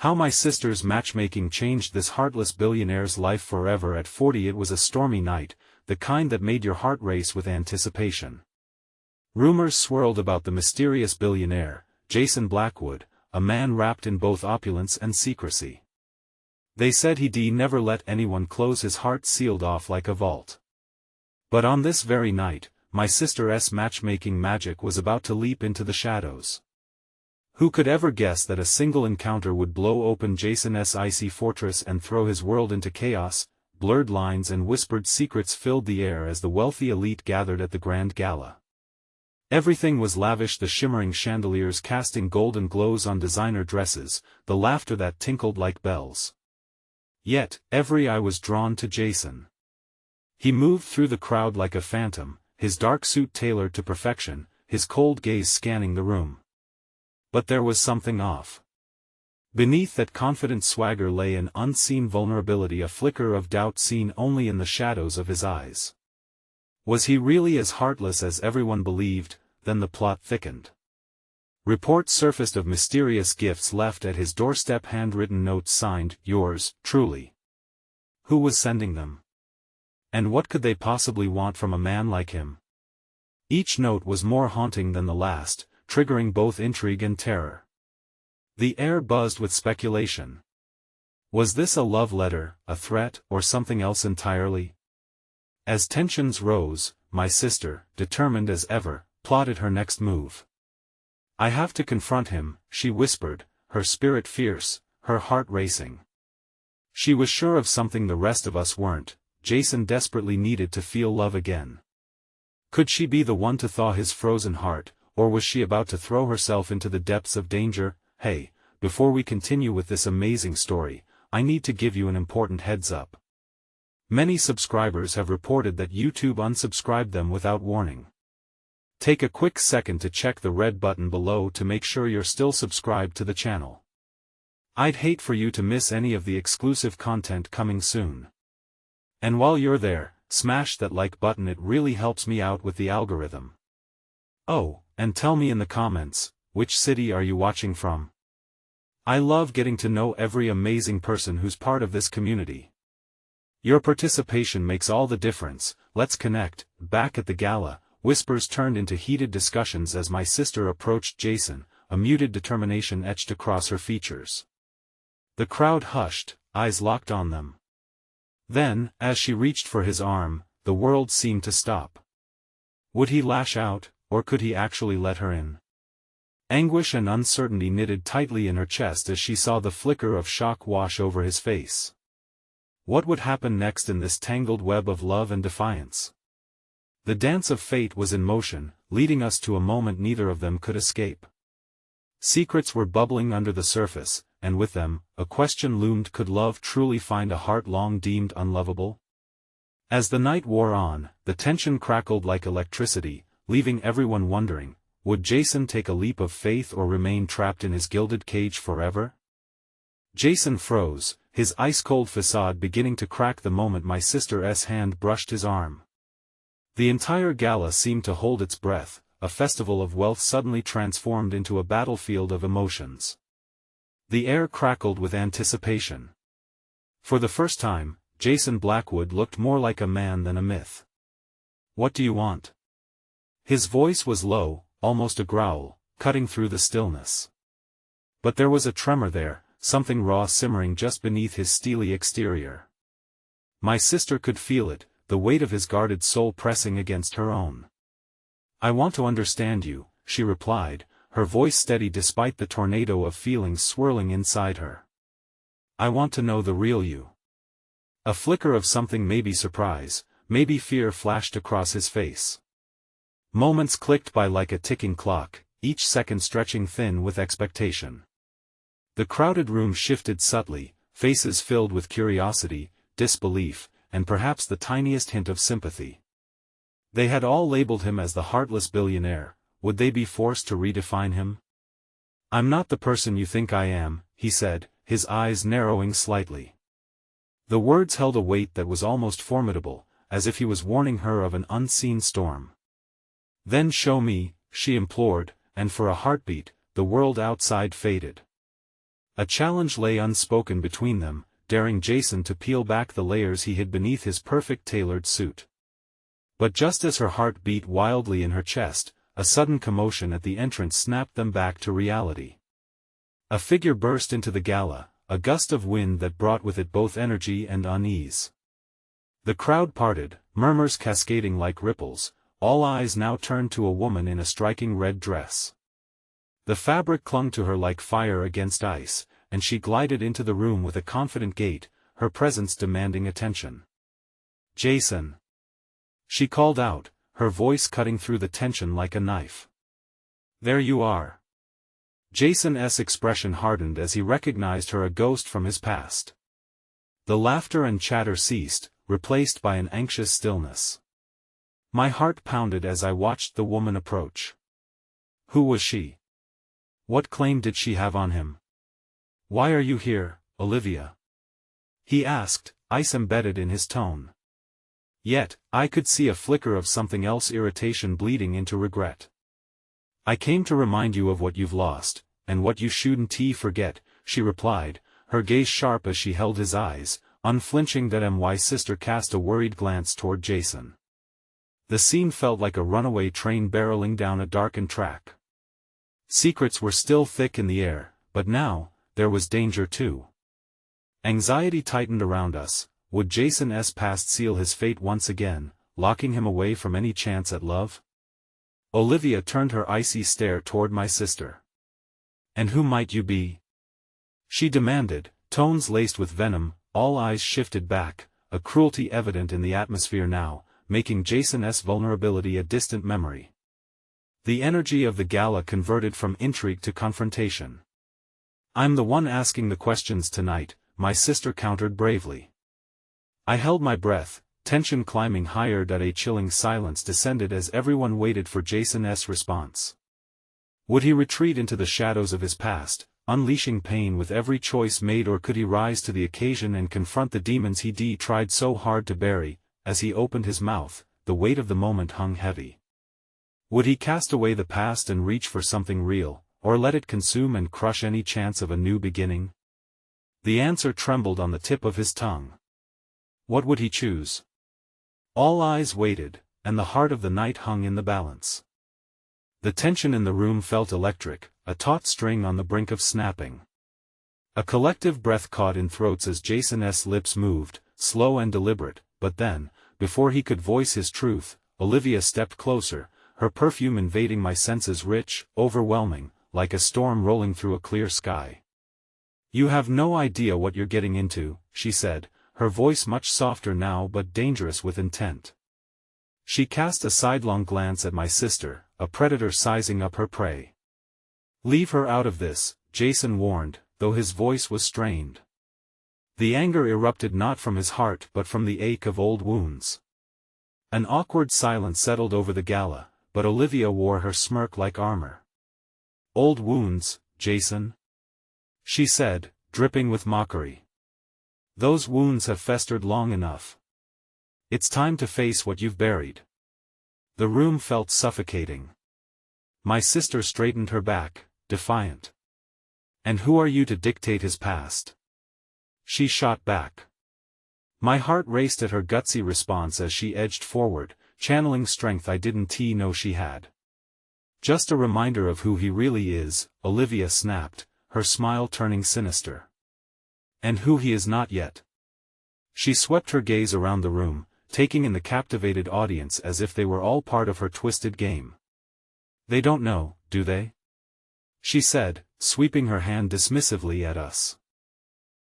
How my sister's matchmaking changed this heartless billionaire's life forever. At 40 it was a stormy night, the kind that made your heart race with anticipation. Rumors swirled about the mysterious billionaire, Jason Blackwood, a man wrapped in both opulence and secrecy. They said he'd never let anyone close his heart, sealed off like a vault. But on this very night, my sister's matchmaking magic was about to leap into the shadows. Who could ever guess that a single encounter would blow open Jason's icy fortress and throw his world into chaos? Blurred lines and whispered secrets filled the air as the wealthy elite gathered at the grand gala. Everything was lavish, the shimmering chandeliers casting golden glows on designer dresses, the laughter that tinkled like bells. Yet, every eye was drawn to Jason. He moved through the crowd like a phantom, his dark suit tailored to perfection, his cold gaze scanning the room. But there was something off. Beneath that confident swagger lay an unseen vulnerability, a flicker of doubt seen only in the shadows of his eyes. Was he really as heartless as everyone believed? Then the plot thickened. Reports surfaced of mysterious gifts left at his doorstep, handwritten notes signed, "Yours, truly." Who was sending them? And what could they possibly want from a man like him? Each note was more haunting than the last, triggering both intrigue and terror. The air buzzed with speculation. Was this a love letter, a threat, or something else entirely? As tensions rose, my sister, determined as ever, plotted her next move. "I have to confront him," she whispered, her spirit fierce, her heart racing. She was sure of something the rest of us weren't. Jason desperately needed to feel love again. Could she be the one to thaw his frozen heart, or was she about to throw herself into the depths of danger? Hey, before we continue with this amazing story, I need to give you an important heads up. Many subscribers have reported that YouTube unsubscribed them without warning. Take a quick second to check the red button below to make sure you're still subscribed to the channel. I'd hate for you to miss any of the exclusive content coming soon. And while you're there, smash that like button, it really helps me out with the algorithm. Oh, and tell me in the comments, which city are you watching from? I love getting to know every amazing person who's part of this community. Your participation makes all the difference. Let's connect. Back at the gala, whispers turned into heated discussions as my sister approached Jason, a muted determination etched across her features. The crowd hushed, eyes locked on them. Then, as she reached for his arm, the world seemed to stop. Would he lash out, or could he actually let her in? Anguish and uncertainty knitted tightly in her chest as she saw the flicker of shock wash over his face. What would happen next in this tangled web of love and defiance? The dance of fate was in motion, leading us to a moment neither of them could escape. Secrets were bubbling under the surface, and with them, a question loomed: could love truly find a heart long deemed unlovable? As the night wore on, the tension crackled like electricity, leaving everyone wondering, would Jason take a leap of faith or remain trapped in his gilded cage forever? Jason froze, his ice-cold facade beginning to crack the moment my sister's hand brushed his arm. The entire gala seemed to hold its breath, a festival of wealth suddenly transformed into a battlefield of emotions. The air crackled with anticipation. For the first time, Jason Blackwood looked more like a man than a myth. "What do you want?" His voice was low, almost a growl, cutting through the stillness. But there was a tremor there, something raw simmering just beneath his steely exterior. My sister could feel it, the weight of his guarded soul pressing against her own. "I want to understand you," she replied, her voice steady despite the tornado of feelings swirling inside her. "I want to know the real you." A flicker of something, maybe surprise, maybe fear, flashed across his face. Moments clicked by like a ticking clock, each second stretching thin with expectation. The crowded room shifted subtly, faces filled with curiosity, disbelief, and perhaps the tiniest hint of sympathy. They had all labeled him as the heartless billionaire. Would they be forced to redefine him? "I'm not the person you think I am," he said, his eyes narrowing slightly. The words held a weight that was almost formidable, as if he was warning her of an unseen storm. "Then show me," she implored, and for a heartbeat, the world outside faded. A challenge lay unspoken between them, daring Jason to peel back the layers he hid beneath his perfect tailored suit. But just as her heart beat wildly in her chest, a sudden commotion at the entrance snapped them back to reality. A figure burst into the gala, a gust of wind that brought with it both energy and unease. The crowd parted, murmurs cascading like ripples, all eyes now turned to a woman in a striking red dress. The fabric clung to her like fire against ice, and she glided into the room with a confident gait, her presence demanding attention. "Jason!" she called out, her voice cutting through the tension like a knife. "There you are." Jason's expression hardened as he recognized her, a ghost from his past. The laughter and chatter ceased, replaced by an anxious stillness. My heart pounded as I watched the woman approach. Who was she? What claim did she have on him? "Why are you here, Olivia?" he asked, ice embedded in his tone. Yet, I could see a flicker of something else, irritation bleeding into regret. "I came to remind you of what you've lost, and what you shouldn't forget," she replied, her gaze sharp as she held his eyes, unflinching. That my sister cast a worried glance toward Jason. The scene felt like a runaway train barreling down a darkened track. Secrets were still thick in the air, but now, there was danger too. Anxiety tightened around us. Would Jason's past seal his fate once again, locking him away from any chance at love? Olivia turned her icy stare toward my sister. "And who might you be?" she demanded, tones laced with venom. All eyes shifted back, a cruelty evident in the atmosphere now, making Jason's vulnerability a distant memory. The energy of the gala converted from intrigue to confrontation. "I'm the one asking the questions tonight," my sister countered bravely. I held my breath, tension climbing higher. A chilling silence descended as everyone waited for Jason's response. Would he retreat into the shadows of his past, unleashing pain with every choice made, or could he rise to the occasion and confront the demons he tried so hard to bury? As he opened his mouth, the weight of the moment hung heavy. Would he cast away the past and reach for something real, or let it consume and crush any chance of a new beginning? The answer trembled on the tip of his tongue. What would he choose? All eyes waited, and the heart of the night hung in the balance. The tension in the room felt electric, a taut string on the brink of snapping. A collective breath caught in throats as Jason's lips moved, slow and deliberate, but then, before he could voice his truth, Olivia stepped closer, her perfume invading my senses, rich, overwhelming, like a storm rolling through a clear sky. "You have no idea what you're getting into," she said, her voice much softer now but dangerous with intent. She cast a sidelong glance at my sister, a predator sizing up her prey. "Leave her out of this," Jason warned, though his voice was strained. The anger erupted not from his heart but from the ache of old wounds. An awkward silence settled over the gala, but Olivia wore her smirk like armor. "Old wounds, Jason?" she said, dripping with mockery. "Those wounds have festered long enough. It's time to face what you've buried." The room felt suffocating. My sister straightened her back, defiant. "And who are you to dictate his past?" she shot back. My heart raced at her gutsy response as she edged forward, channeling strength I didn't know she had. "Just a reminder of who he really is," Olivia snapped, her smile turning sinister. "And who he is not yet." She swept her gaze around the room, taking in the captivated audience as if they were all part of her twisted game. "They don't know, do they?" she said, sweeping her hand dismissively at us.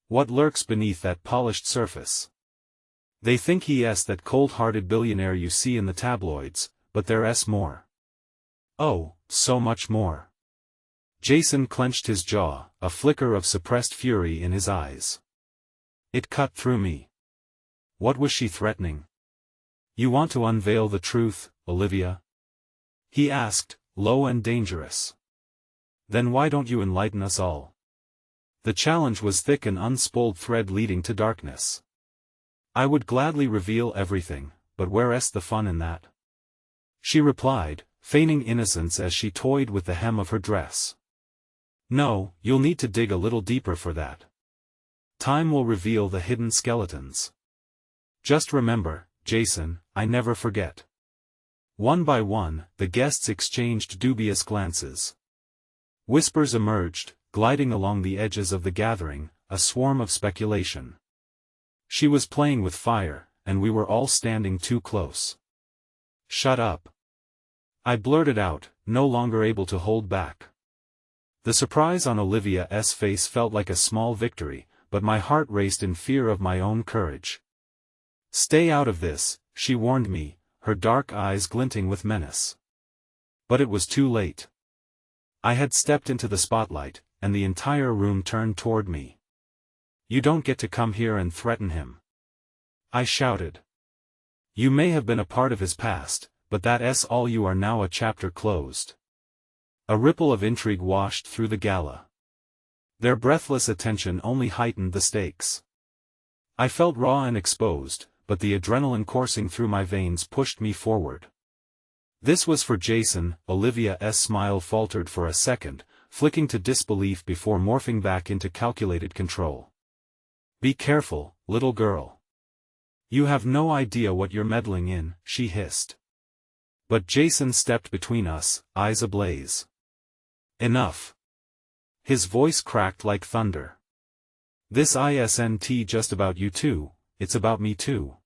"What lurks beneath that polished surface? They think he's that cold-hearted billionaire you see in the tabloids, but there's more. Oh, so much more." Jason clenched his jaw, a flicker of suppressed fury in his eyes. It cut through me. What was she threatening? "You want to unveil the truth, Olivia?" he asked, low and dangerous. "Then why don't you enlighten us all?" The challenge was thick, an unspooled thread leading to darkness. "I would gladly reveal everything, but where's the fun in that?" she replied, feigning innocence as she toyed with the hem of her dress. No, you'll need to dig a little deeper for that. Time will reveal the hidden skeletons. Just remember, Jason, I never forget. One by one, the guests exchanged dubious glances. Whispers emerged, gliding along the edges of the gathering, a swarm of speculation. She was playing with fire, and we were all standing too close. Shut up. I blurted out, no longer able to hold back. The surprise on Olivia's face felt like a small victory, but my heart raced in fear of my own courage. Stay out of this, she warned me, her dark eyes glinting with menace. But it was too late. I had stepped into the spotlight, and the entire room turned toward me. You don't get to come here and threaten him. I shouted. You may have been a part of his past, but that's all you are now, a chapter closed. A ripple of intrigue washed through the gala. Their breathless attention only heightened the stakes. I felt raw and exposed, but the adrenaline coursing through my veins pushed me forward. This was for Jason. Olivia's smile faltered for a second, flicking to disbelief before morphing back into calculated control. Be careful, little girl. You have no idea what you're meddling in, she hissed. But Jason stepped between us, eyes ablaze. Enough. His voice cracked like thunder. This isn't just about you two, it's about me too.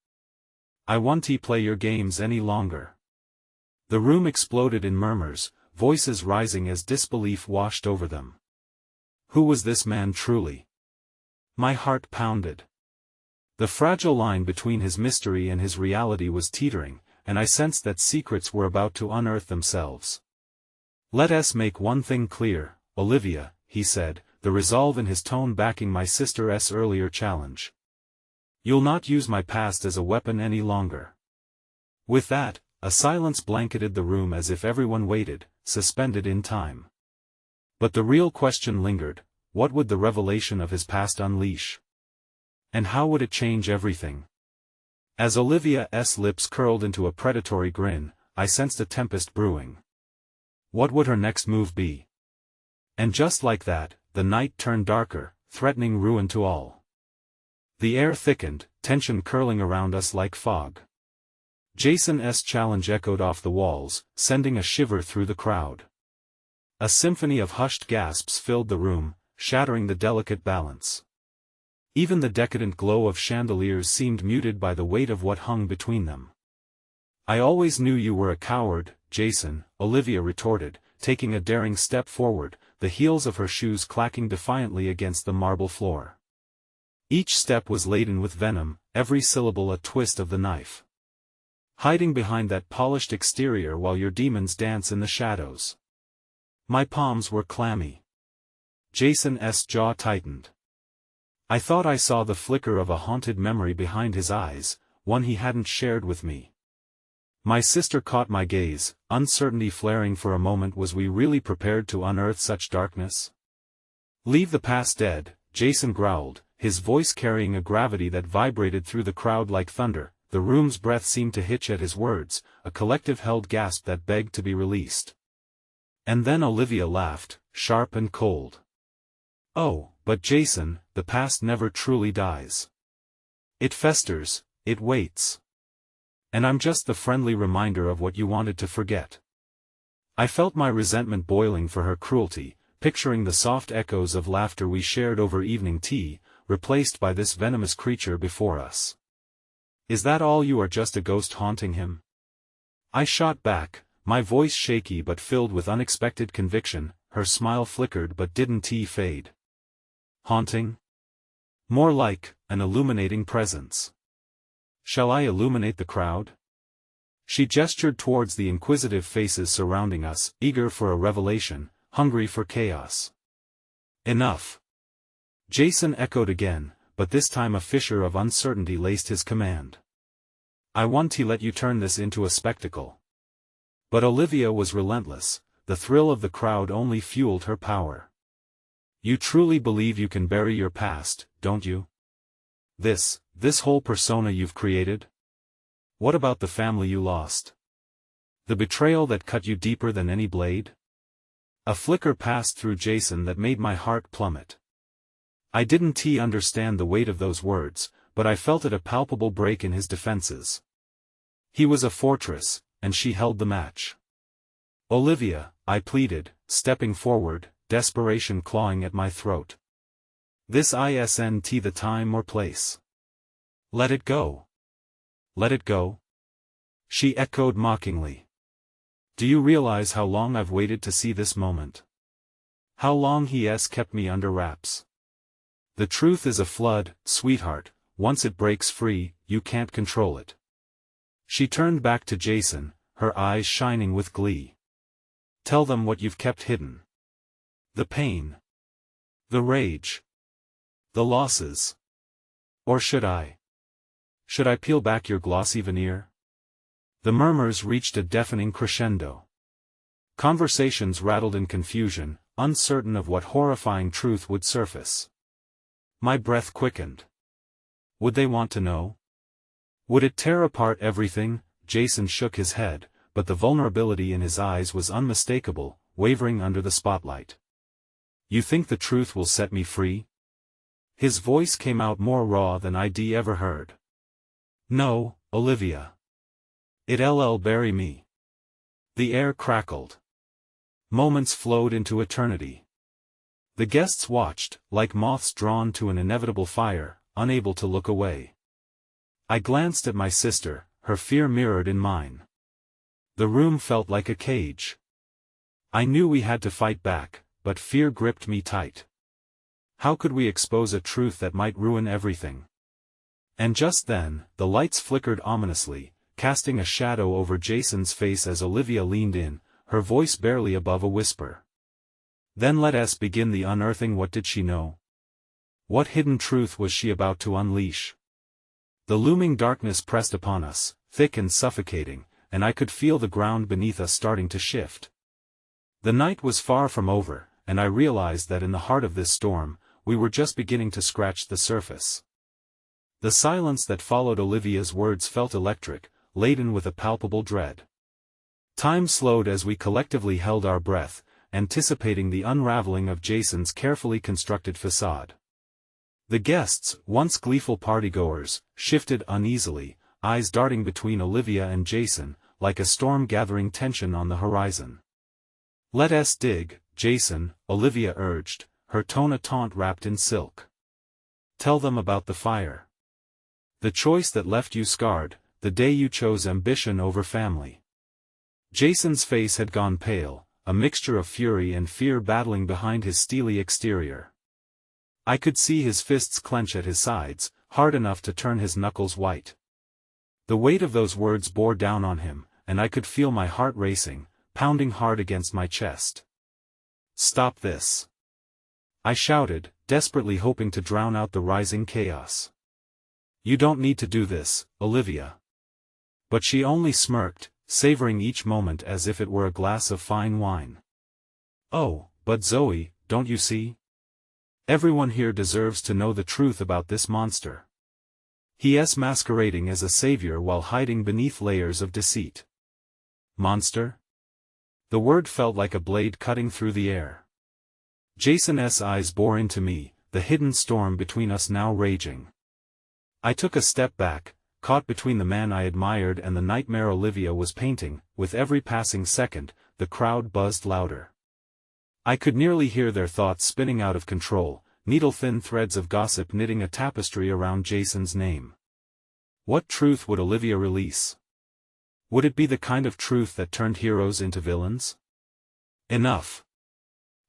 I won't play your games any longer. The room exploded in murmurs, voices rising as disbelief washed over them. Who was this man truly? My heart pounded. The fragile line between his mystery and his reality was teetering, and I sensed that secrets were about to unearth themselves. Let us make one thing clear, Olivia, he said, the resolve in his tone backing my sister's earlier challenge. You'll not use my past as a weapon any longer. With that, a silence blanketed the room as if everyone waited, suspended in time. But the real question lingered: what would the revelation of his past unleash? And how would it change everything? As Olivia's lips curled into a predatory grin, I sensed a tempest brewing. What would her next move be? And just like that, the night turned darker, threatening ruin to all. The air thickened, tension curling around us like fog. Jason's challenge echoed off the walls, sending a shiver through the crowd. A symphony of hushed gasps filled the room, shattering the delicate balance. Even the decadent glow of chandeliers seemed muted by the weight of what hung between them. I always knew you were a coward, Jason, Olivia retorted, taking a daring step forward, the heels of her shoes clacking defiantly against the marble floor. Each step was laden with venom, every syllable a twist of the knife. Hiding behind that polished exterior while your demons dance in the shadows. My palms were clammy. Jason's jaw tightened. I thought I saw the flicker of a haunted memory behind his eyes, one he hadn't shared with me. My sister caught my gaze, uncertainty flaring for a moment. Was we really prepared to unearth such darkness? Leave the past dead, Jason growled, his voice carrying a gravity that vibrated through the crowd like thunder. The room's breath seemed to hitch at his words, a collective held gasp that begged to be released. And then Olivia laughed, sharp and cold. Oh, but Jason, the past never truly dies. It festers, it waits. And I'm just the friendly reminder of what you wanted to forget. I felt my resentment boiling for her cruelty, picturing the soft echoes of laughter we shared over evening tea, replaced by this venomous creature before us. Is that all? You are just a ghost haunting him? I shot back, my voice shaky but filled with unexpected conviction. Her smile flickered but didn't fade. Haunting? More like an illuminating presence. Shall I illuminate the crowd? She gestured towards the inquisitive faces surrounding us, eager for a revelation, hungry for chaos. Enough. Jason echoed again, but this time a fissure of uncertainty laced his command. I want to let you turn this into a spectacle. But Olivia was relentless, the thrill of the crowd only fueled her power. You truly believe you can bury your past, don't you? This whole persona you've created? What about the family you lost? The betrayal that cut you deeper than any blade? A flicker passed through Jason that made my heart plummet. I didn't understand the weight of those words, but I felt it a palpable break in his defenses. He was a fortress, and she held the match. Olivia, I pleaded, stepping forward, desperation clawing at my throat. This isn't the time or place. Let it go. Let it go? She echoed mockingly. Do you realize how long I've waited to see this moment? How long he's kept me under wraps? The truth is a flood, sweetheart, once it breaks free, you can't control it. She turned back to Jason, her eyes shining with glee. Tell them what you've kept hidden. The pain. The rage. The losses. Or should I? Should I peel back your glossy veneer? The murmurs reached a deafening crescendo. Conversations rattled in confusion, uncertain of what horrifying truth would surface. My breath quickened. Would they want to know? Would it tear apart everything? Jason shook his head, but the vulnerability in his eyes was unmistakable, wavering under the spotlight. You think the truth will set me free? His voice came out more raw than I'd ever heard. No, Olivia. It'll bury me. The air crackled. Moments flowed into eternity. The guests watched, like moths drawn to an inevitable fire, unable to look away. I glanced at my sister, her fear mirrored in mine. The room felt like a cage. I knew we had to fight back, but fear gripped me tight. How could we expose a truth that might ruin everything? And just then, the lights flickered ominously, casting a shadow over Jason's face as Olivia leaned in, her voice barely above a whisper. Then let us begin the unearthing. What did she know? What hidden truth was she about to unleash? The looming darkness pressed upon us, thick and suffocating, and I could feel the ground beneath us starting to shift. The night was far from over, and I realized that in the heart of this storm, we were just beginning to scratch the surface. The silence that followed Olivia's words felt electric, laden with a palpable dread. Time slowed as we collectively held our breath, anticipating the unraveling of Jason's carefully constructed facade. The guests, once gleeful partygoers, shifted uneasily, eyes darting between Olivia and Jason, like a storm gathering tension on the horizon. Let us dig, Jason, Olivia urged, her tone a taunt wrapped in silk. Tell them about the fire. The choice that left you scarred, the day you chose ambition over family. Jason's face had gone pale, a mixture of fury and fear battling behind his steely exterior. I could see his fists clench at his sides, hard enough to turn his knuckles white. The weight of those words bore down on him, and I could feel my heart racing, pounding hard against my chest. Stop this! I shouted, desperately hoping to drown out the rising chaos. You don't need to do this, Olivia. But she only smirked, savoring each moment as if it were a glass of fine wine. Oh, but Zoe, don't you see? Everyone here deserves to know the truth about this monster. He's masquerading as a savior while hiding beneath layers of deceit. Monster? The word felt like a blade cutting through the air. Jason's eyes bore into me, the hidden storm between us now raging. I took a step back, caught between the man I admired and the nightmare Olivia was painting. With every passing second, the crowd buzzed louder. I could nearly hear their thoughts spinning out of control, needle-thin threads of gossip knitting a tapestry around Jason's name. What truth would Olivia release? Would it be the kind of truth that turned heroes into villains? Enough!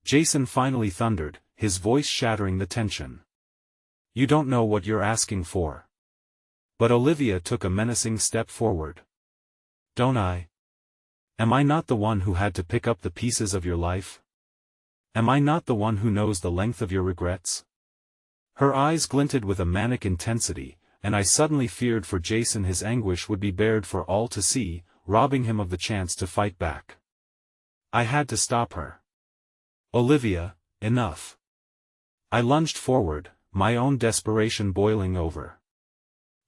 Jason finally thundered, his voice shattering the tension. You don't know what you're asking for. But Olivia took a menacing step forward. Don't I? Am I not the one who had to pick up the pieces of your life? Am I not the one who knows the length of your regrets? Her eyes glinted with a manic intensity, and I suddenly feared for Jason his anguish would be bared for all to see, robbing him of the chance to fight back. I had to stop her. Olivia, enough. I lunged forward, my own desperation boiling over.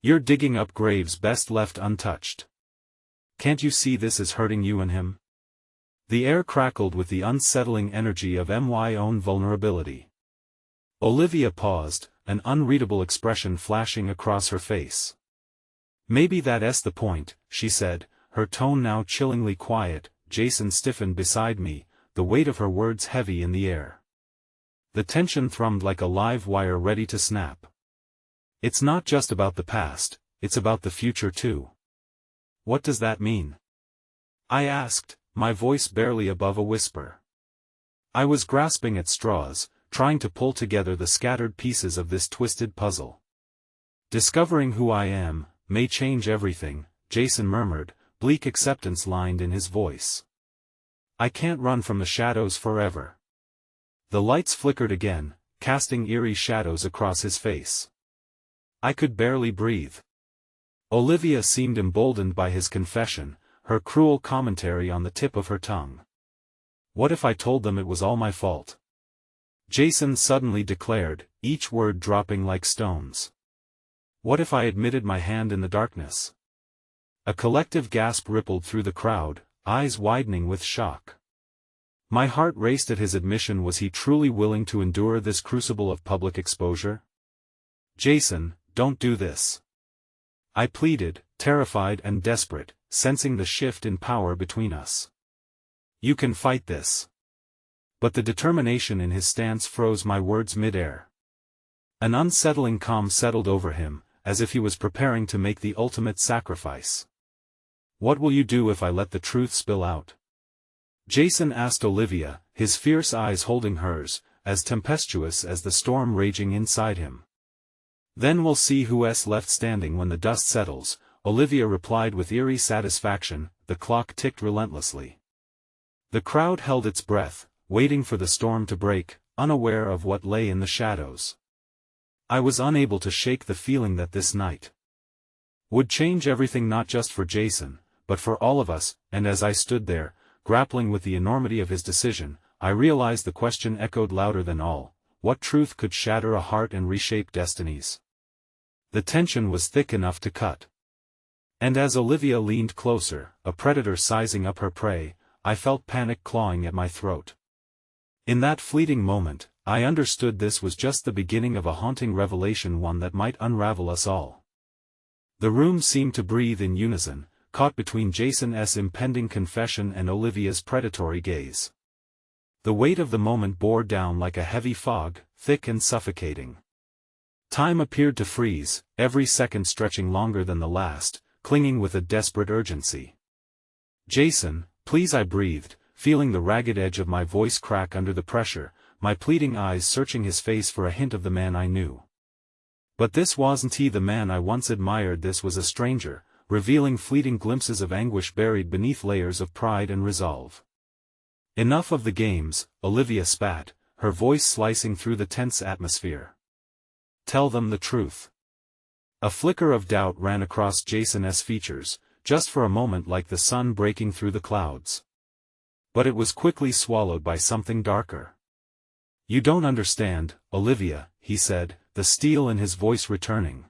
You're digging up graves best left untouched. Can't you see this is hurting you and him? The air crackled with the unsettling energy of my own vulnerability. Olivia paused, an unreadable expression flashing across her face. "Maybe that's the point," she said, her tone now chillingly quiet. Jason stiffened beside me, the weight of her words heavy in the air. The tension thrummed like a live wire ready to snap. "It's not just about the past, it's about the future too." "What does that mean?" I asked, my voice barely above a whisper. I was grasping at straws, trying to pull together the scattered pieces of this twisted puzzle. "Discovering who I am may change everything," Jason murmured, bleak acceptance lined in his voice. "I can't run from the shadows forever." The lights flickered again, casting eerie shadows across his face. I could barely breathe. Olivia seemed emboldened by his confession, her cruel commentary on the tip of her tongue. "What if I told them it was all my fault?" Jason suddenly declared, each word dropping like stones. "What if I admitted my hand in the darkness?" A collective gasp rippled through the crowd, eyes widening with shock. My heart raced at his admission. Was he truly willing to endure this crucible of public exposure? "Jason, don't do this," I pleaded, terrified and desperate, sensing the shift in power between us. "You can fight this." But the determination in his stance froze my words mid-air. An unsettling calm settled over him, as if he was preparing to make the ultimate sacrifice. "What will you do if I let the truth spill out?" Jason asked Olivia, his fierce eyes holding hers, as tempestuous as the storm raging inside him. "Then we'll see who's left standing when the dust settles," Olivia replied with eerie satisfaction. The clock ticked relentlessly. The crowd held its breath, waiting for the storm to break, unaware of what lay in the shadows. I was unable to shake the feeling that this night would change everything, not just for Jason, but for all of us. And as I stood there, grappling with the enormity of his decision, I realized the question echoed louder than all: what truth could shatter a heart and reshape destinies? The tension was thick enough to cut. And as Olivia leaned closer, a predator sizing up her prey, I felt panic clawing at my throat. In that fleeting moment, I understood this was just the beginning of a haunting revelation, one that might unravel us all. The room seemed to breathe in unison, caught between Jason's impending confession and Olivia's predatory gaze. The weight of the moment bore down like a heavy fog, thick and suffocating. Time appeared to freeze, every second stretching longer than the last, clinging with a desperate urgency. "Jason, please," I breathed, feeling the ragged edge of my voice crack under the pressure, my pleading eyes searching his face for a hint of the man I knew. But this wasn't he, the man I once admired. This was a stranger, revealing fleeting glimpses of anguish buried beneath layers of pride and resolve. "Enough of the games," Olivia spat, her voice slicing through the tense atmosphere. "Tell them the truth." A flicker of doubt ran across Jason's features, just for a moment, like the sun breaking through the clouds. But it was quickly swallowed by something darker. "You don't understand, Olivia," he said, the steel in his voice returning.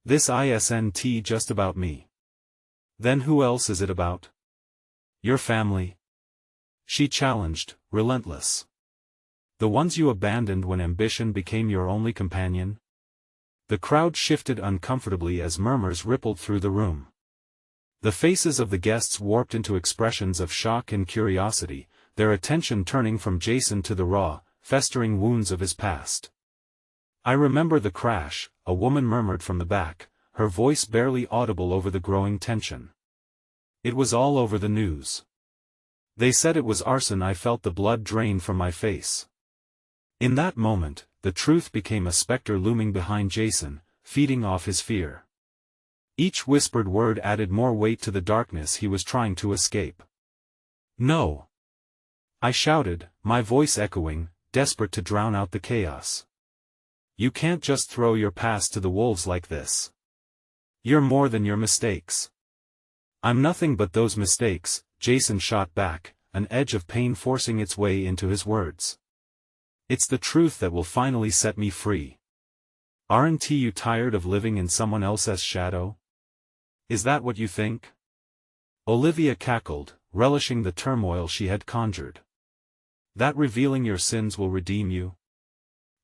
"This isn't just about me." "Then who else is it about?" "Your family," she challenged, relentless. "The ones you abandoned when ambition became your only companion?" The crowd shifted uncomfortably as murmurs rippled through the room. The faces of the guests warped into expressions of shock and curiosity, their attention turning from Jason to the raw, festering wounds of his past. "I remember the crash," a woman murmured from the back, her voice barely audible over the growing tension. "It was all over the news. They said it was arson." I felt the blood drain from my face. In that moment, the truth became a specter looming behind Jason, feeding off his fear. Each whispered word added more weight to the darkness he was trying to escape. "No!" I shouted, my voice echoing, desperate to drown out the chaos. "You can't just throw your past to the wolves like this. You're more than your mistakes." "I'm nothing but those mistakes," Jason shot back, an edge of pain forcing its way into his words. "It's the truth that will finally set me free." "Aren't you tired of living in someone else's shadow? Is that what you think?" Olivia cackled, relishing the turmoil she had conjured. That revealing your sins will redeem you?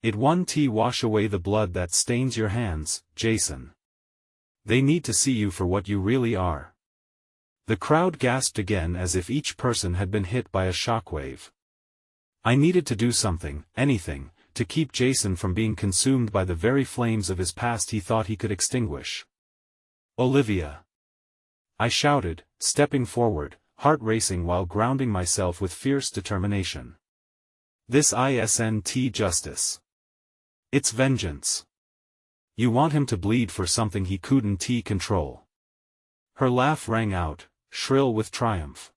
It won't wash away the blood that stains your hands, Jason. They need to see you for what you really are. The crowd gasped again as if each person had been hit by a shockwave. I needed to do something, anything, to keep Jason from being consumed by the very flames of his past he thought he could extinguish. Olivia! I shouted, stepping forward, heart racing while grounding myself with fierce determination. This isn't justice. It's vengeance. You want him to bleed for something he couldn't control. Her laugh rang out, shrill with triumph.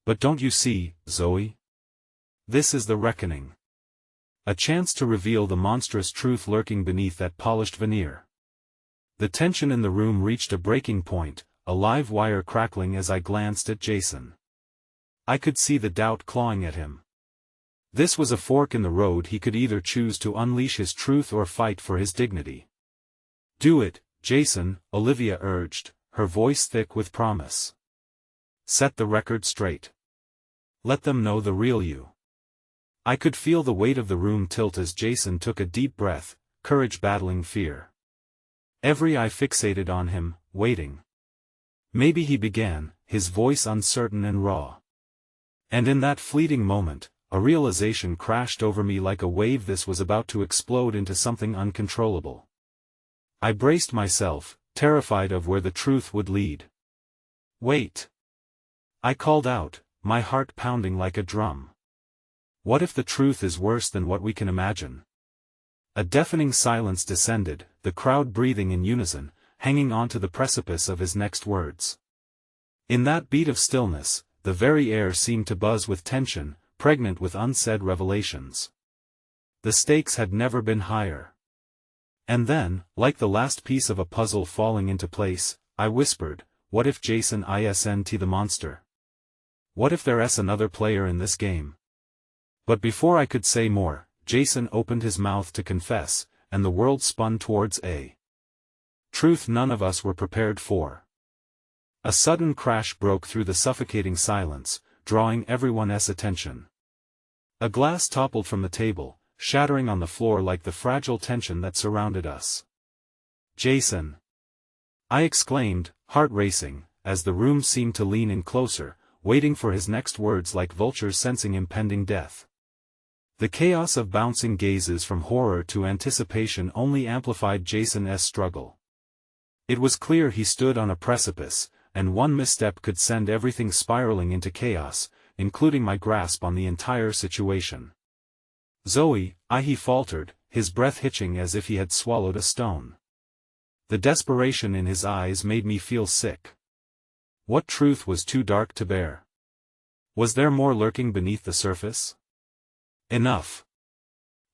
But don't you see, Zoe? This is the reckoning. A chance to reveal the monstrous truth lurking beneath that polished veneer. The tension in the room reached a breaking point, a live wire crackling as I glanced at Jason. I could see the doubt clawing at him. This was a fork in the road. He could either choose to unleash his truth or fight for his dignity. Do it, Jason, Olivia urged, her voice thick with promise. Set the record straight. Let them know the real you. I could feel the weight of the room tilt as Jason took a deep breath, courage battling fear. Every eye fixated on him, waiting. Maybe he began, his voice uncertain and raw. And in that fleeting moment, a realization crashed over me like a wave. This was about to explode into something uncontrollable. I braced myself, terrified of where the truth would lead. Wait! I called out, my heart pounding like a drum. What if the truth is worse than what we can imagine? A deafening silence descended, the crowd breathing in unison, hanging onto the precipice of his next words. In that beat of stillness, the very air seemed to buzz with tension, pregnant with unsaid revelations. The stakes had never been higher. And then, like the last piece of a puzzle falling into place, I whispered, what if Jason isn't the monster? What if there's another player in this game? But before I could say more, Jason opened his mouth to confess, and the world spun towards a truth none of us were prepared for. A sudden crash broke through the suffocating silence, drawing everyone's attention. A glass toppled from the table, shattering on the floor like the fragile tension that surrounded us. Jason! I exclaimed, heart racing, as the room seemed to lean in closer, waiting for his next words like vultures sensing impending death. The chaos of bouncing gazes from horror to anticipation only amplified Jason's struggle. It was clear he stood on a precipice, and one misstep could send everything spiraling into chaos, including my grasp on the entire situation. Zoe, he faltered, his breath hitching as if he had swallowed a stone. The desperation in his eyes made me feel sick. What truth was too dark to bear? Was there more lurking beneath the surface? Enough!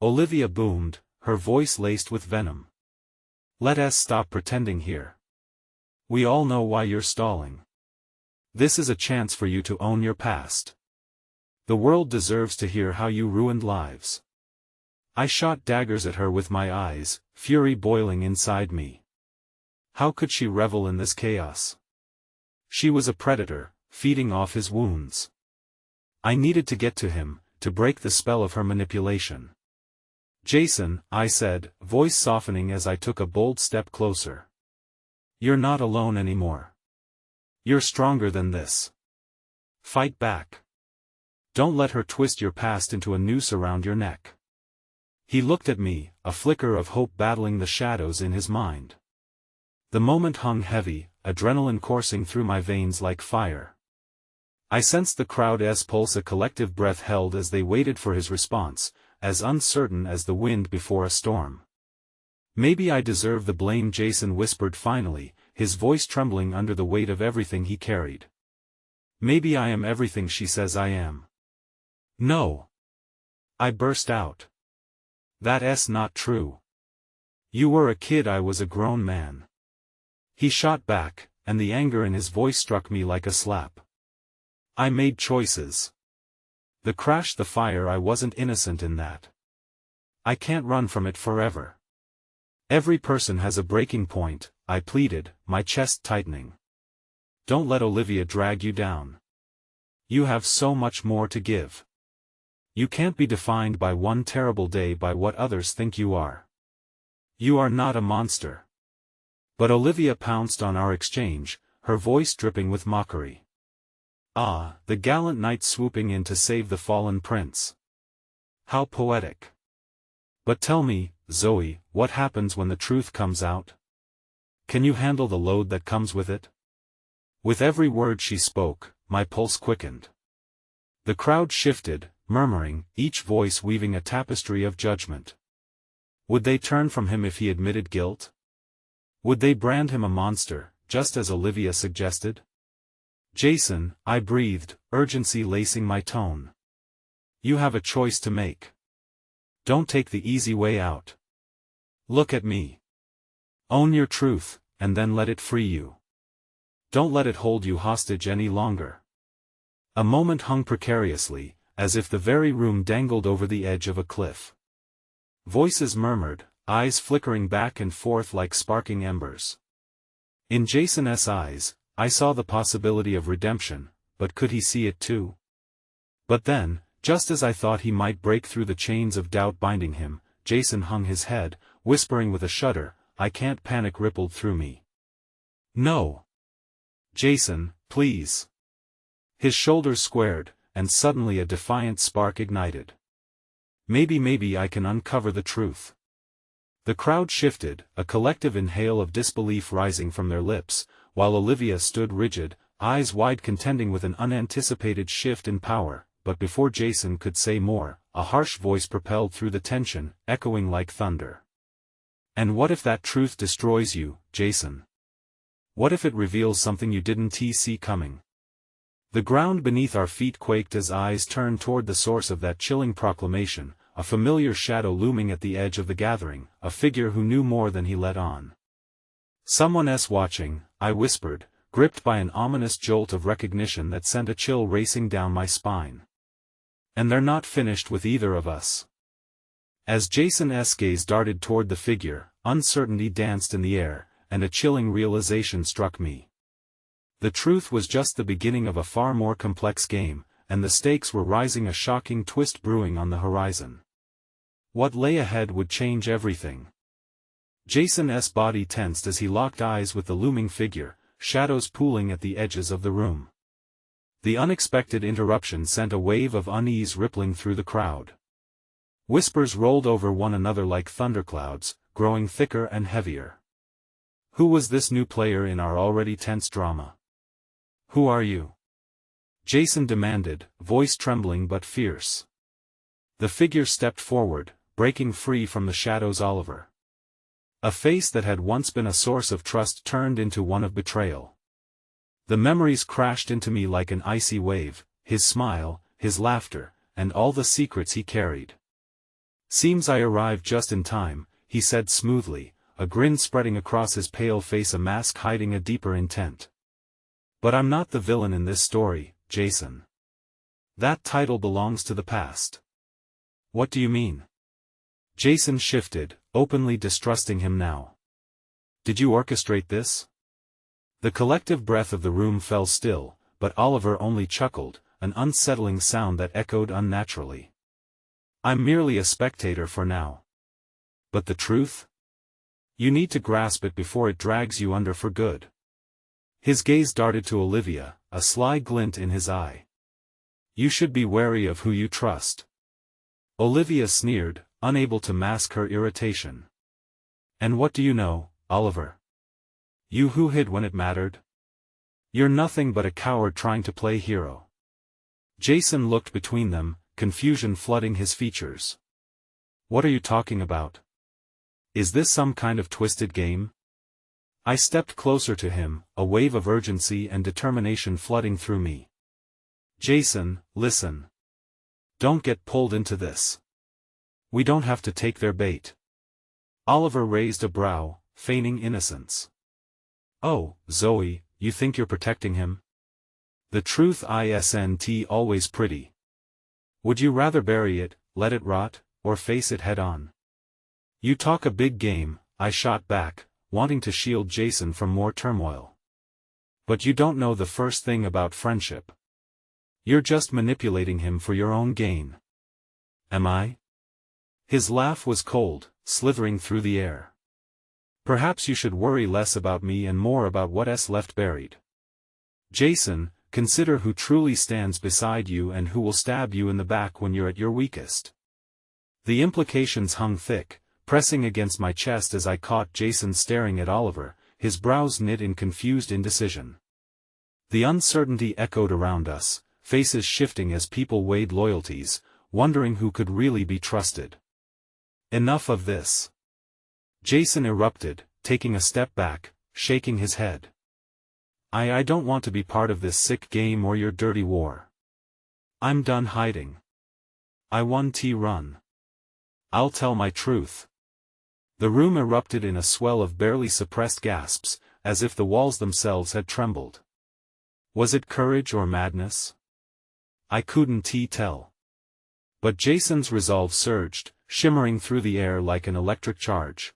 Olivia boomed, her voice laced with venom. Let us stop pretending here. We all know why you're stalling. This is a chance for you to own your past. The world deserves to hear how you ruined lives. I shot daggers at her with my eyes, fury boiling inside me. How could she revel in this chaos? She was a predator, feeding off his wounds. I needed to get to him, to break the spell of her manipulation. Jason, I said, voice softening as I took a bold step closer. You're not alone anymore. You're stronger than this. Fight back. Don't let her twist your past into a noose around your neck. He looked at me, a flicker of hope battling the shadows in his mind. The moment hung heavy, adrenaline coursing through my veins like fire. I sensed the crowd's pulse, a collective breath held as they waited for his response, as uncertain as the wind before a storm. Maybe I deserve the blame, Jason whispered finally, his voice trembling under the weight of everything he carried. Maybe I am everything she says I am. No! I burst out. That's not true. You were a kid, I was a grown man. He shot back, and the anger in his voice struck me like a slap. I made choices. The crash, the fire, I wasn't innocent in that. I can't run from it forever. Every person has a breaking point, I pleaded, my chest tightening. Don't let Olivia drag you down. You have so much more to give. You can't be defined by one terrible day by what others think you are. You are not a monster. But Olivia pounced on our exchange, her voice dripping with mockery. Ah, the gallant knight swooping in to save the fallen prince. How poetic. But tell me, Zoe, what happens when the truth comes out? Can you handle the load that comes with it? With every word she spoke, my pulse quickened. The crowd shifted, murmuring, each voice weaving a tapestry of judgment. Would they turn from him if he admitted guilt? Would they brand him a monster, just as Olivia suggested? Jason, I breathed, urgency lacing my tone. You have a choice to make. Don't take the easy way out. Look at me. Own your truth, and then let it free you. Don't let it hold you hostage any longer. A moment hung precariously, as if the very room dangled over the edge of a cliff. Voices murmured, eyes flickering back and forth like sparking embers. In Jason's eyes, I saw the possibility of redemption, but could he see it too? But then, just as I thought he might break through the chains of doubt binding him, Jason hung his head, whispering with a shudder, "I can't." Panic rippled through me. No. Jason, please. His shoulders squared, and suddenly a defiant spark ignited. Maybe I can uncover the truth. The crowd shifted, a collective inhale of disbelief rising from their lips, while Olivia stood rigid, eyes wide contending with an unanticipated shift in power, but before Jason could say more, a harsh voice propelled through the tension, echoing like thunder. And what if that truth destroys you, Jason? What if it reveals something you didn't see coming? The ground beneath our feet quaked as eyes turned toward the source of that chilling proclamation, a familiar shadow looming at the edge of the gathering, a figure who knew more than he let on. "Someone's watching," I whispered, gripped by an ominous jolt of recognition that sent a chill racing down my spine. And they're not finished with either of us. As Jason's gaze darted toward the figure, uncertainty danced in the air, and a chilling realization struck me. The truth was just the beginning of a far more complex game, and the stakes were rising, a shocking twist brewing on the horizon. What lay ahead would change everything. Jason's body tensed as he locked eyes with the looming figure, shadows pooling at the edges of the room. The unexpected interruption sent a wave of unease rippling through the crowd. Whispers rolled over one another like thunderclouds, growing thicker and heavier. Who was this new player in our already tense drama? Who are you? Jason demanded, voice trembling but fierce. The figure stepped forward, breaking free from the shadows. Oliver. A face that had once been a source of trust turned into one of betrayal. The memories crashed into me like an icy wave, his smile, his laughter, and all the secrets he carried. "Seems I arrived just in time," he said smoothly, a grin spreading across his pale face, a mask hiding a deeper intent. "But I'm not the villain in this story, Jason. That title belongs to the past." "What do you mean?" Jason shifted, openly distrusting him now. "Did you orchestrate this?" The collective breath of the room fell still, but Oliver only chuckled, an unsettling sound that echoed unnaturally. "I'm merely a spectator for now." "But the truth? You need to grasp it before it drags you under for good." His gaze darted to Olivia, a sly glint in his eye. "You should be wary of who you trust." Olivia sneered, unable to mask her irritation. "And what do you know, Oliver? You who hid when it mattered? You're nothing but a coward trying to play hero." Jason looked between them, confusion flooding his features. "What are you talking about? Is this some kind of twisted game?" I stepped closer to him, a wave of urgency and determination flooding through me. "Jason, listen. Don't get pulled into this. We don't have to take their bait." Oliver raised a brow, feigning innocence. "Oh, Zoe, you think you're protecting him? The truth isn't always pretty. Would you rather bury it, let it rot, or face it head-on?" "You talk a big game," I shot back, wanting to shield Jason from more turmoil. "But you don't know the first thing about friendship. You're just manipulating him for your own gain. Am I? His laugh was cold, slithering through the air. Perhaps you should worry less about me and more about what's left buried. Jason, consider who truly stands beside you and who will stab you in the back when you're at your weakest. The implications hung thick, pressing against my chest as I caught Jason staring at Oliver, his brows knit in confused indecision. The uncertainty echoed around us, faces shifting as people weighed loyalties, wondering who could really be trusted. Enough of this. Jason erupted, taking a step back, shaking his head. I don't want to be part of this sick game or your dirty war. I'm done hiding. I want to run. I'll tell my truth. The room erupted in a swell of barely suppressed gasps, as if the walls themselves had trembled. Was it courage or madness? I couldn't tell. But Jason's resolve surged, shimmering through the air like an electric charge.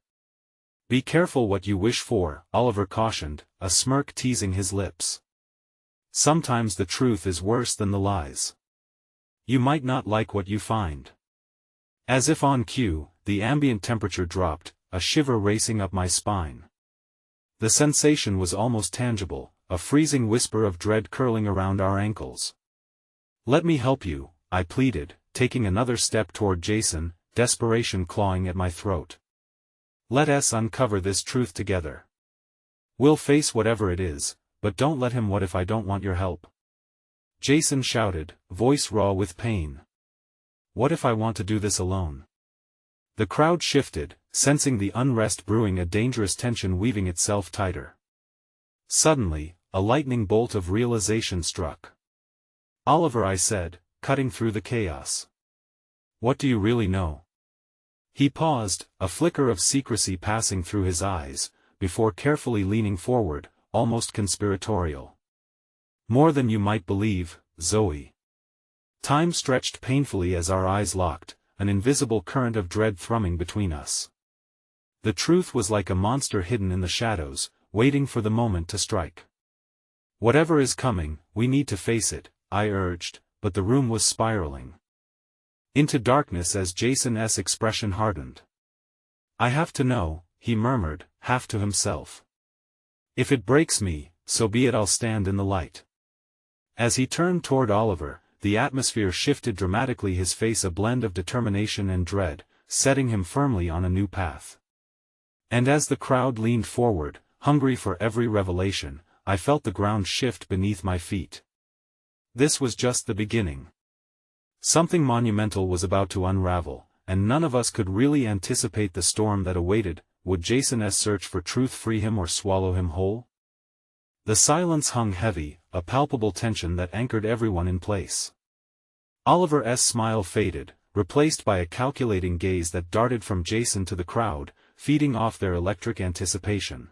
Be careful what you wish for, Oliver cautioned, a smirk teasing his lips. Sometimes the truth is worse than the lies. You might not like what you find. As if on cue, the ambient temperature dropped, a shiver racing up my spine. The sensation was almost tangible, a freezing whisper of dread curling around our ankles. Let me help you, I pleaded, taking another step toward Jason, desperation clawing at my throat. Let us uncover this truth together. We'll face whatever it is, but don't let him. What if I don't want your help? Jason shouted, voice raw with pain. What if I want to do this alone? The crowd shifted, sensing the unrest brewing, a dangerous tension weaving itself tighter. Suddenly, a lightning bolt of realization struck. Oliver, I said, cutting through the chaos. What do you really know? He paused, a flicker of secrecy passing through his eyes, before carefully leaning forward, almost conspiratorial. More than you might believe, Zoe. Time stretched painfully as our eyes locked, an invisible current of dread thrumming between us. The truth was like a monster hidden in the shadows, waiting for the moment to strike. Whatever is coming, we need to face it, I urged, but the room was spiraling into darkness as Jason's expression hardened. I have to know, he murmured, half to himself. If it breaks me, so be it. I'll stand in the light. As he turned toward Oliver, the atmosphere shifted dramatically, his face a blend of determination and dread, setting him firmly on a new path. And as the crowd leaned forward, hungry for every revelation, I felt the ground shift beneath my feet. This was just the beginning. Something monumental was about to unravel, and none of us could really anticipate the storm that awaited. Would Jason's search for truth free him or swallow him whole? The silence hung heavy, a palpable tension that anchored everyone in place. Oliver's smile faded, replaced by a calculating gaze that darted from Jason to the crowd, feeding off their electric anticipation.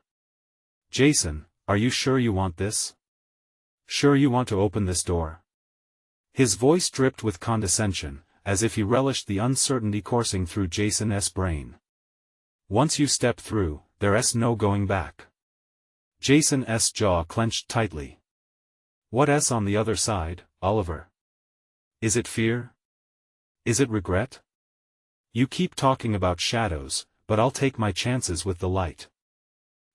Jason, are you sure you want this? Sure you want to open this door? His voice dripped with condescension, as if he relished the uncertainty coursing through Jason's brain. Once you step through, there's no going back. Jason's jaw clenched tightly. What's on the other side, Oliver? Is it fear? Is it regret? You keep talking about shadows, but I'll take my chances with the light.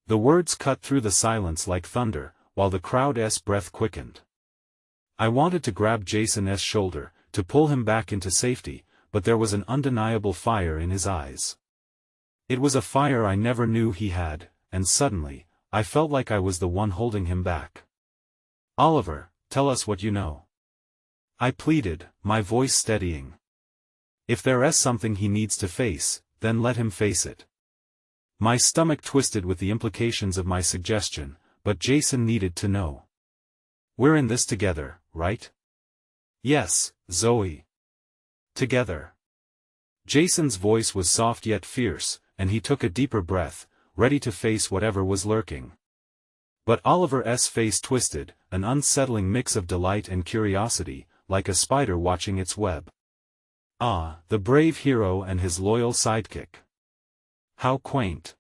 The words cut through the silence like thunder, while the crowd's breath quickened. I wanted to grab Jason's shoulder, to pull him back into safety, but there was an undeniable fire in his eyes. It was a fire I never knew he had, and suddenly, I felt like I was the one holding him back. Oliver, tell us what you know. I pleaded, my voice steadying. If there's something he needs to face, then let him face it. My stomach twisted with the implications of my suggestion, but Jason needed to know. We're in this together, right? Yes, Zoe. Together. Jason's voice was soft yet fierce, and he took a deeper breath, ready to face whatever was lurking. But Oliver's face twisted, an unsettling mix of delight and curiosity, like a spider watching its web. Ah, the brave hero and his loyal sidekick. How quaint.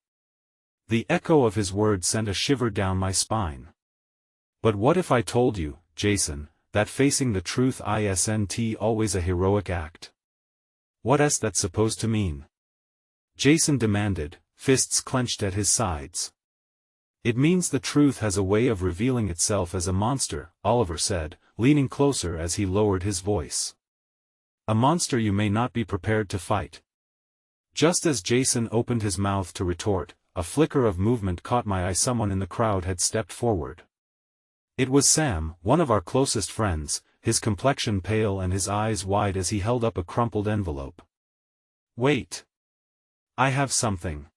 The echo of his words sent a shiver down my spine. But what if I told you, Jason, that facing the truth isn't always a heroic act. What's that supposed to mean? Jason demanded, fists clenched at his sides. It means the truth has a way of revealing itself as a monster, Oliver said, leaning closer as he lowered his voice. A monster you may not be prepared to fight. Just as Jason opened his mouth to retort, a flicker of movement caught my eye. Someone in the crowd had stepped forward. It was Sam, one of our closest friends, his complexion pale and his eyes wide as he held up a crumpled envelope. Wait. I have something.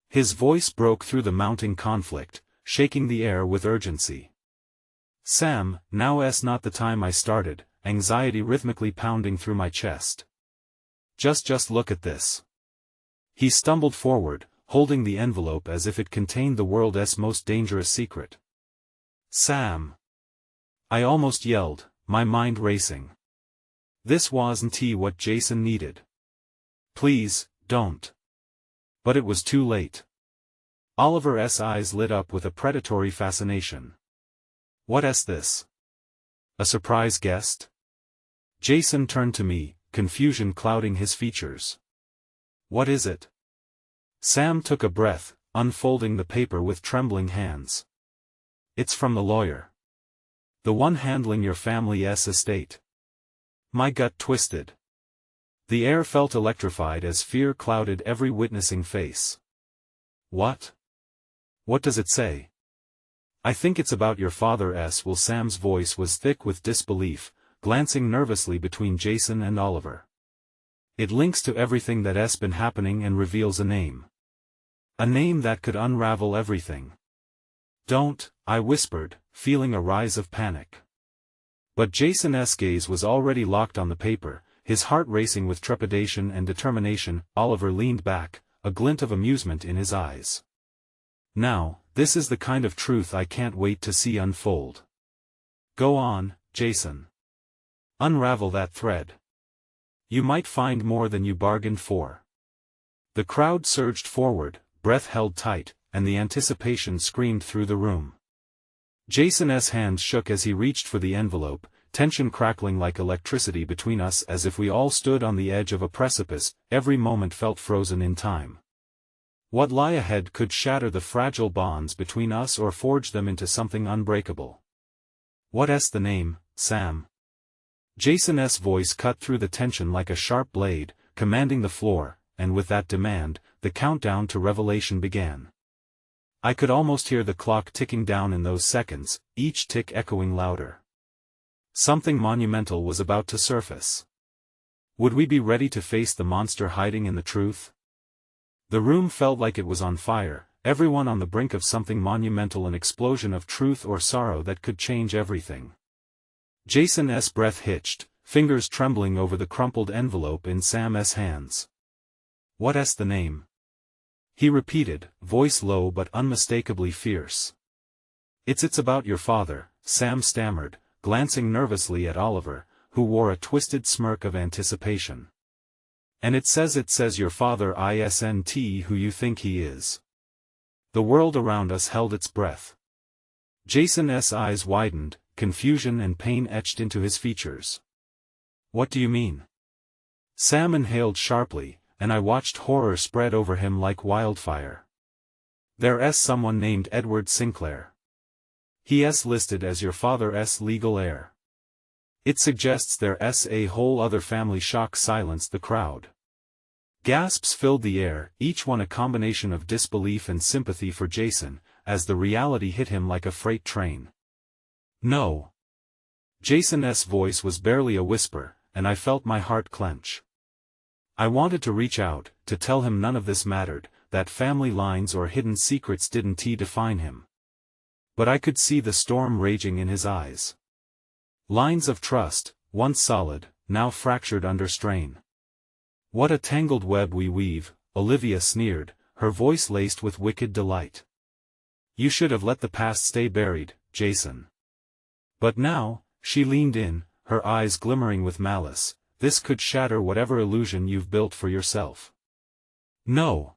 His voice broke through the mounting conflict, shaking the air with urgency. Sam, now's not the time, I started, anxiety rhythmically pounding through my chest. Just look at this. He stumbled forward, holding the envelope as if it contained the world's most dangerous secret. Sam! I almost yelled, my mind racing. This wasn't what Jason needed. Please, don't. But it was too late. Oliver's eyes lit up with a predatory fascination. What's this? A surprise guest? Jason turned to me, confusion clouding his features. What is it? Sam took a breath, unfolding the paper with trembling hands. It's from the lawyer. The one handling your family's estate. My gut twisted. The air felt electrified as fear clouded every witnessing face. What? What does it say? I think it's about your father's will. Sam's voice was thick with disbelief, glancing nervously between Jason and Oliver. It links to everything that's been happening and reveals a name. A name that could unravel everything. Don't, I whispered, feeling a rise of panic. But Jason's gaze was already locked on the paper, his heart racing with trepidation and determination. Oliver leaned back, a glint of amusement in his eyes. Now, this is the kind of truth I can't wait to see unfold. Go on, Jason. Unravel that thread. You might find more than you bargained for. The crowd surged forward, breath held tight, and the anticipation screamed through the room. Jason's hands shook as he reached for the envelope, tension crackling like electricity between us as if we all stood on the edge of a precipice. Every moment felt frozen in time. What lay ahead could shatter the fragile bonds between us or forge them into something unbreakable. What's the name, Sam? Jason's voice cut through the tension like a sharp blade, commanding the floor, and with that demand, the countdown to revelation began. I could almost hear the clock ticking down in those seconds, each tick echoing louder. Something monumental was about to surface. Would we be ready to face the monster hiding in the truth? The room felt like it was on fire, everyone on the brink of something monumental, an explosion of truth or sorrow that could change everything. Jason's breath hitched, fingers trembling over the crumpled envelope in Sam's hands. What's the name? He repeated, voice low but unmistakably fierce. It's about your father, Sam stammered, glancing nervously at Oliver, who wore a twisted smirk of anticipation. And it says your father isn't who you think he is. The world around us held its breath. Jason's eyes widened, confusion and pain etched into his features. What do you mean? Sam inhaled sharply, and I watched horror spread over him like wildfire. There's someone named Edward Sinclair. He's listed as your father's legal heir. It suggests there's a whole other family. Shock silenced the crowd. Gasps filled the air, each one a combination of disbelief and sympathy for Jason, as the reality hit him like a freight train. No. Jason's voice was barely a whisper, and I felt my heart clench. I wanted to reach out, to tell him none of this mattered, that family lines or hidden secrets didn't define him. But I could see the storm raging in his eyes. Lines of trust, once solid, now fractured under strain. What a tangled web we weave, Olivia sneered, her voice laced with wicked delight. You should have let the past stay buried, Jason. But now, she leaned in, her eyes glimmering with malice, this could shatter whatever illusion you've built for yourself. No!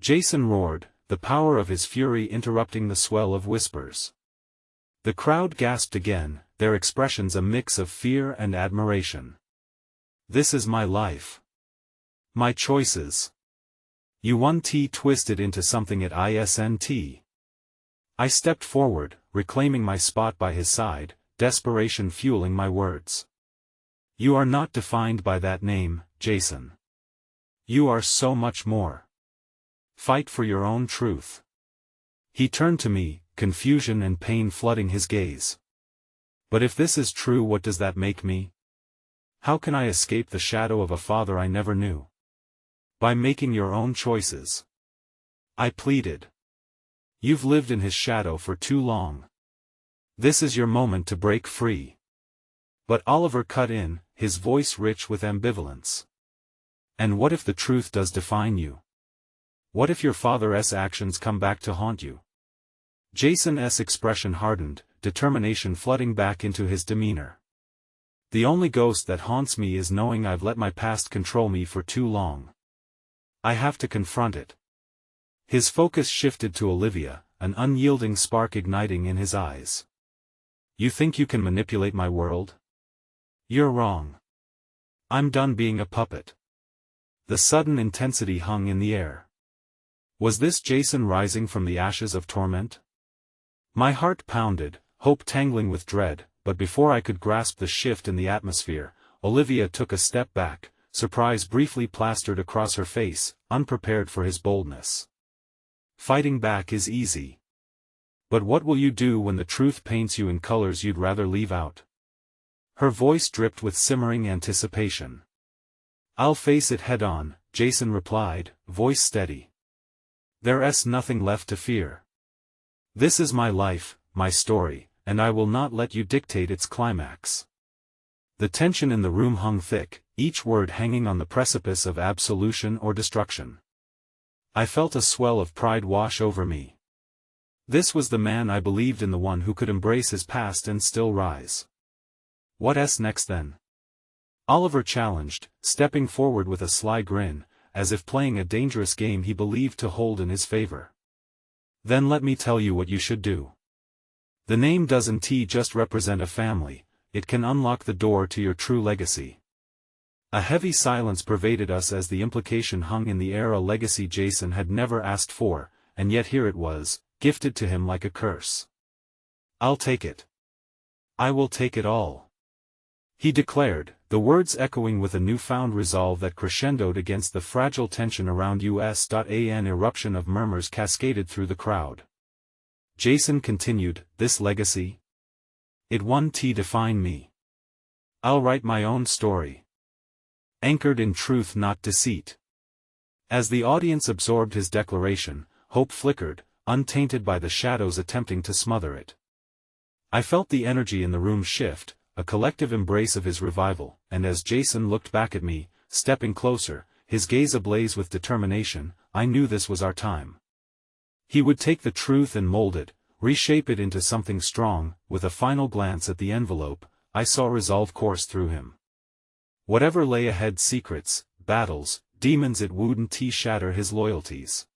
Jason roared, the power of his fury interrupting the swell of whispers. The crowd gasped again, their expressions a mix of fear and admiration. This is my life. My choices. U1T twisted into something at ISNT. I stepped forward, reclaiming my spot by his side, desperation fueling my words. You are not defined by that name, Jason. You are so much more. Fight for your own truth. He turned to me, confusion and pain flooding his gaze. But if this is true, what does that make me? How can I escape the shadow of a father I never knew? By making your own choices. I pleaded. You've lived in his shadow for too long. This is your moment to break free. But Oliver cut in, his voice rich with ambivalence. And what if the truth does define you? What if your father's actions come back to haunt you? Jason's expression hardened, determination flooding back into his demeanor. The only ghost that haunts me is knowing I've let my past control me for too long. I have to confront it. His focus shifted to Olivia, an unyielding spark igniting in his eyes. You think you can manipulate my world? You're wrong. I'm done being a puppet. The sudden intensity hung in the air. Was this Jason rising from the ashes of torment? My heart pounded, hope tangling with dread, but before I could grasp the shift in the atmosphere, Olivia took a step back, surprise briefly plastered across her face, unprepared for his boldness. Fighting back is easy. But what will you do when the truth paints you in colors you'd rather leave out? Her voice dripped with simmering anticipation. I'll face it head-on, Jason replied, voice steady. There's nothing left to fear. This is my life, my story, and I will not let you dictate its climax. The tension in the room hung thick, each word hanging on the precipice of absolution or destruction. I felt a swell of pride wash over me. This was the man I believed in, the one who could embrace his past and still rise. What's next then? Oliver challenged, stepping forward with a sly grin, as if playing a dangerous game he believed to hold in his favor. Then let me tell you what you should do. The name doesn't just represent a family, it can unlock the door to your true legacy. A heavy silence pervaded us as the implication hung in the air, a legacy Jason had never asked for, and yet here it was, gifted to him like a curse. I'll take it. I will take it all. He declared, the words echoing with a newfound resolve that crescendoed against the fragile tension around us. An eruption of murmurs cascaded through the crowd. Jason continued, this legacy? It won't define me. I'll write my own story. Anchored in truth, not deceit. As the audience absorbed his declaration, hope flickered, untainted by the shadows attempting to smother it. I felt the energy in the room shift, a collective embrace of his revival, and as Jason looked back at me, stepping closer, his gaze ablaze with determination, I knew this was our time. He would take the truth and mold it, reshape it into something strong. With a final glance at the envelope, I saw resolve course through him. Whatever lay ahead, secrets, battles, demons, it wouldn't shatter his loyalties.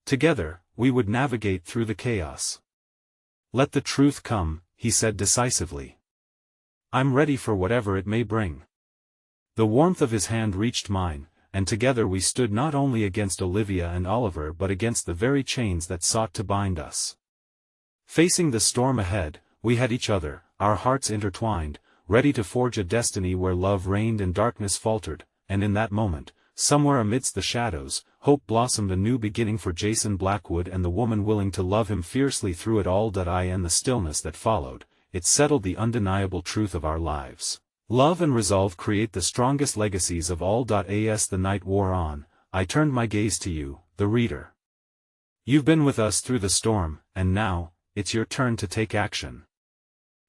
Together, we would navigate through the chaos. Let the truth come, he said decisively. I'm ready for whatever it may bring. The warmth of his hand reached mine, and together we stood not only against Olivia and Oliver but against the very chains that sought to bind us. Facing the storm ahead, we had each other, our hearts intertwined, ready to forge a destiny where love reigned and darkness faltered, and in that moment, somewhere amidst the shadows, hope blossomed, a new beginning for Jason Blackwood and the woman willing to love him fiercely through it all. In the stillness that followed, it settled the undeniable truth of our lives. Love and resolve create the strongest legacies of all. As the night wore on, I turned my gaze to you, the reader. You've been with us through the storm, and now, it's your turn to take action.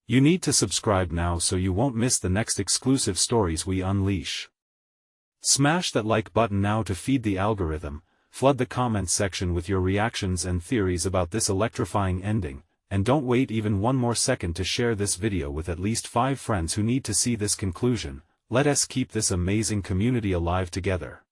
You need to subscribe now so you won't miss the next exclusive stories we unleash. Smash that like button now to feed the algorithm, flood the comments section with your reactions and theories about this electrifying ending, and don't wait even one more second to share this video with at least 5 friends who need to see this conclusion. Let us keep this amazing community alive together.